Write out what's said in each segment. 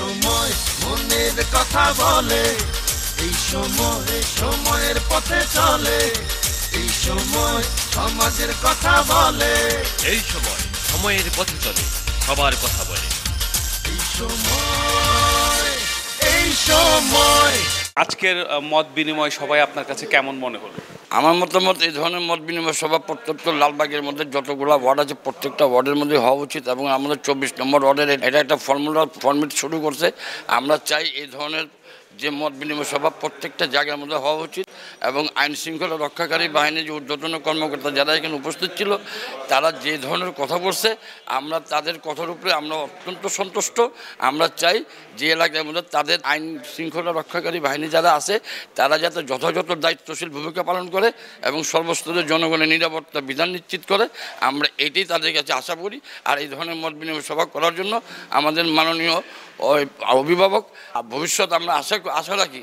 সময় মনের কথা বলে, এই সময় সময়ের পথে চলে, এই সময় সমাজের কথা বলে, এই সময় সময়ের পথে চলে, সবার কথা বলে, এই সময়, এই সময়। আজকের মত বিনিময় সবাই আপনার কাছে কেমন মনে হলো? আমার মতামত, এই ধরনের মত বিনিময় সভা প্রত্যেকটা লালবাগের মধ্যে যতগুলো ওয়ার্ড আছে প্রত্যেকটা ওয়ার্ডের মধ্যে হওয়া উচিত। এবং আমাদের 24 নম্বর ওয়ার্ডের এটা একটা ফর্মেট শুরু করছে। আমরা চাই এই ধরনের যে মত বিনিময় সভা প্রত্যেকটা জায়গার মধ্যে হওয়া উচিত। এবং আইন শৃঙ্খলা রক্ষাকারী বাহিনীর যে ঊর্ধ্বতন কর্মকর্তা যারা এখানে উপস্থিত ছিল, তারা যে ধরনের কথা বলছে, আমরা তাদের কথার উপরে আমরা অত্যন্ত সন্তুষ্ট। আমরা চাই যে এলাকার মধ্যে তাদের আইন শৃঙ্খলা রক্ষাকারী বাহিনী যারা আছে, তারা যাতে যথাযথ দায়িত্বশীল ভূমিকা পালন করে এবং সর্বস্তরের জনগণের নিরাপত্তা বিধান নিশ্চিত করে। আমরা এটাই তাদের কাছে আশা করি। আর এই ধরনের মত বিনিময় সভা করার জন্য আমাদের মাননীয় অভিভাবক, ভবিষ্যৎ আমরা আশা রাখি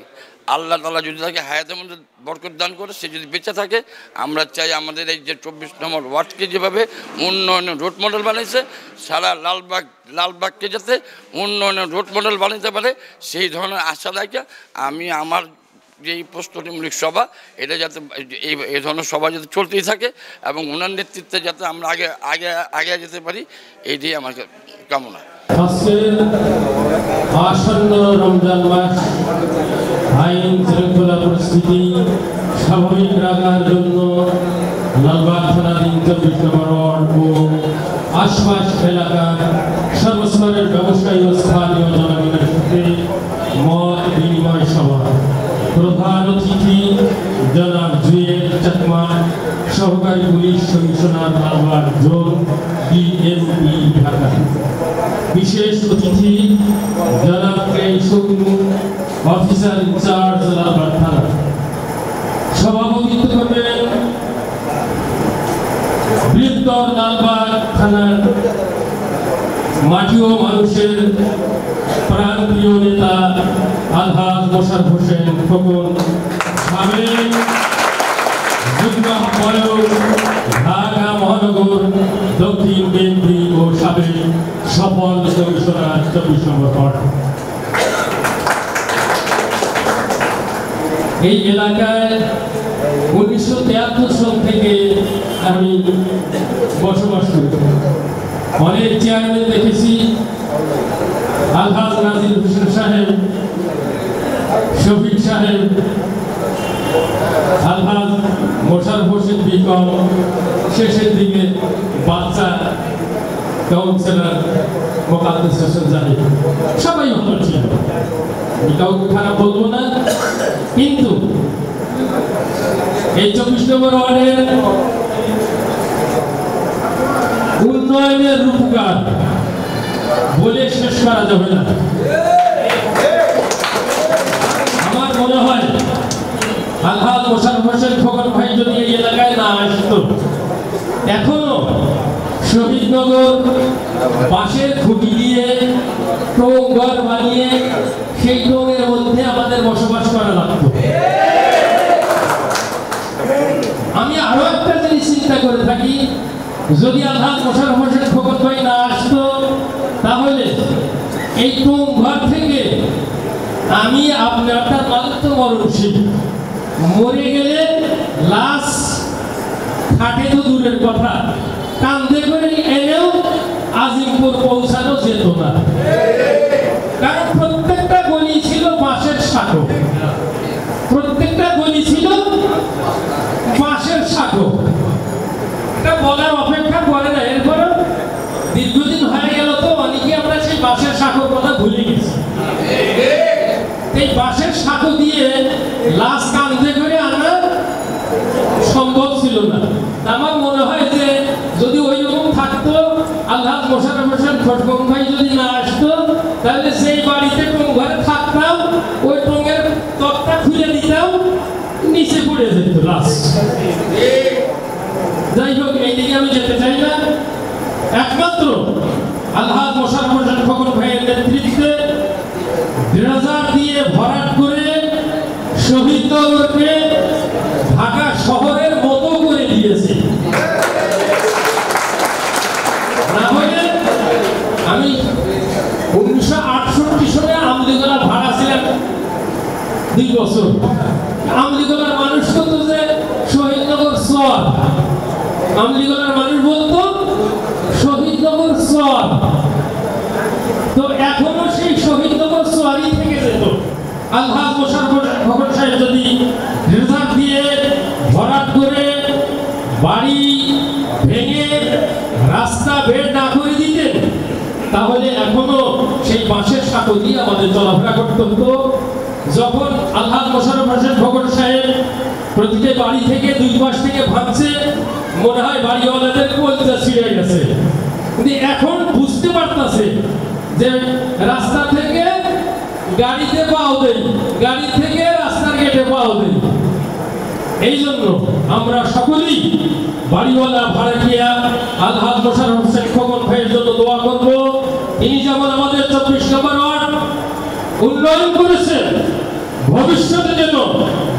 আল্লাহ তাআলা যদি তাকে হায়াতের মধ্যে বরকত দান করে, সে যদি বেঁচে থাকে, আমরা চাই আমাদের এই যে 24 নম্বর ওয়ার্ডকে যেভাবে উন্নয়নের রোড মডেল বানিয়েছে, সারা লালবাগকে যাতে উন্নয়নের রোড মডেল বানাতে পারে, সেই ধরনের আশা রাখি আমি আমার যে এই প্রস্তুতিমূলক সভা, এটা যাতে এই ধরনের সভা যাতে চলতেই থাকে এবং ওনার নেতৃত্বে যাতে আমরা আগে যেতে পারি, এইটাই আমার কামনা। আসন্ন রমজান মাস আইন শৃঙ্খলা পরিস্থিতি স্বাভাবিক রাখার জন্য লালবাগ থানাধীন 24 নম্বর ওয়ার্ড ও আশপাশ এলাকার সর্বস্তরের ব্যবসায়ী ও স্থানীয় জনগণের সাথে মত বিনিময় সভা। প্রধান অতিথি জনাব জুয়েল চাকমা, সহকারী police commissioner Lalbagh zone DMP Dhaka. বিশেষ অতিথি জনাব অফিসার ইনচার্জ লালবাগ থানা। সভাপতিত্ব করবেন বৃহত্তর লালবাগ থানার মাটি ও মানুষের প্রাণপ্রিয় নেতা আলহাজ মোশাররফ হোসেন খোকন, সাবেক যুগ্ম আহ্বায়ক ঢাকা মহানগর দক্ষিণ বিএনপি ও সাবেক সফল কমিশনার 24 নম্বর ওয়ার্ড। এই এলাকায় 1973 সাল থেকে আমি বসবাস করি। অনেক চেয়ারম্যান দেখেছি, আলহাজ নাজির হোসেন সাহেব, শফিক সাহেব, আলহাজ মোশাররফ হোসেন বিকম, শেষের দিকে বাচ্চা কাউন্সিলর মোকাদ্দেস হোসেন জাহিদ, সবাই ভালো ছিল, কাউকে খারাপ বলবো না। কিন্তু এই 24 নম্বর ওয়ার্ডের উন্নয়নের রূপকার বলে শেষ করা যাবে না। আমার মনে হয় আলহাজ মোশাররফ হোসেন খোকন ভাই যদি এই এলাকায় না আসতো, এখনো শহীদনগর বাঁশের খুঁটি দিয়ে টোং ঘর বানিয়ে সেই টোঙের মধ্যে আমাদের বসবাস করা লাগতো। আমি আরো একটা জিনিস চিন্তা করে থাকি, যদি আলহাজ মোশাররফ হোসেন খোকন ভাই না আসতো, তাহলে এই টোং ঘর থেকে আমি আপনার মাত্র মরণশীল, মরে গেলে লাশ খাটে তো দূরের কথা, কান্দে করে এনেও আজিমপুর পৌঁছানো যেত না। কারণ প্রত্যেকটা গলি ছিল বাঁশের সাঁকো, প্রত্যেকটা গলি ছিল বাঁশের সাঁকো। এটা বলার অপেক্ষা করে না। এরপর দীর্ঘদিন হয়ে গেল, তো অনেকে আমরা সেই বাঁশের সাঁকোর কথা ভুলে গেছি। এই বাঁশের সাঁকো দিয়ে লাশ কান্দে করে আনা সম্ভব ছিল না। আমার মনে হয় যে যদি ওই রকম থাকতো, আলহাজ মোশাররফ হোসেন খোকন ভাই যদি না আসতো, তাহলে সেই বাড়িতে টোং ঘরে থাকতাম, ওই টোঙের তক্তা খুলে দিতাম, নিচে পড়ে যেত লাশ। যাই হোক, এইদিকে আমি যেতে চাই না। একমাত্র আলহাজ মোশাররফ হোসেন খোকন ভাইয়ের নেতৃত্বে ড্রেজার দিয়ে ভরাট করে শহীদনগরকে ঢাকা শহরের মতো করে দিয়েছে। না হলে আমি 1968 সালে 2 বছর। আমলিগোলার মানুষ বলতো যে শহীদনগর চর, আমলিগোলার মানুষ বলতো শহীদনগর চর। তো এখনো সেই শহীদনগর চরই থেকে যেত। আলহাজ মোশাররফ হোসেন সাহেব যদি রিজার্ভ দিয়ে ভরাট করে বাড়ি ভেঙে রাস্তা বের না করে দিতেন, তাহলে এখনো সেই বাঁশের সাঁকো দিয়ে আমাদের চলাফেরা করতে হতো। যখন আলহাজ মোশাররফ হোসেন সাহেব প্রতিটি বাড়ি থেকে 2 পাশ থেকে ভাঙছে, মনে হয় বাড়িওয়ালাদের কলজা ছিঁড়ে গেছে। কিন্তু এখন বুঝতে পারতেছে যে রাস্তা থেকে গাড়িতে পাও দেই, গাড়ি থেকে রাস্তার গেটে পাও দেই। এই জন্য আমরা সকলেই বাড়িওয়ালা ভাড়াটিয়া আলহাজ মোশাররফ হোসেন খোকন ভাইয়ের জন্য দোয়া করব। তিনি যেমন আমাদের 24 নম্বর ওয়ার্ড উন্নয়ন করেছেন, ভবিষ্যতে যেন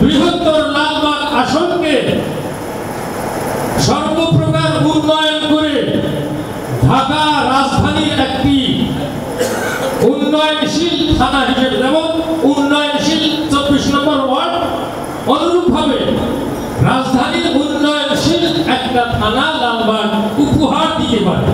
বৃহত্তর লালবাগ আসনকে সর্বপ্রকার উন্নয়ন করে ঢাকা রাজধানীর একটি উন্নয়নশীল থানা হিসেবে, যেমন উন্নয়নশীল 24 নম্বর ওয়ার্ড, অনুরূপভাবে রাজধানীর উন্নয়নশীল একটা থানা লালবাগ উপহার দিতে পারে।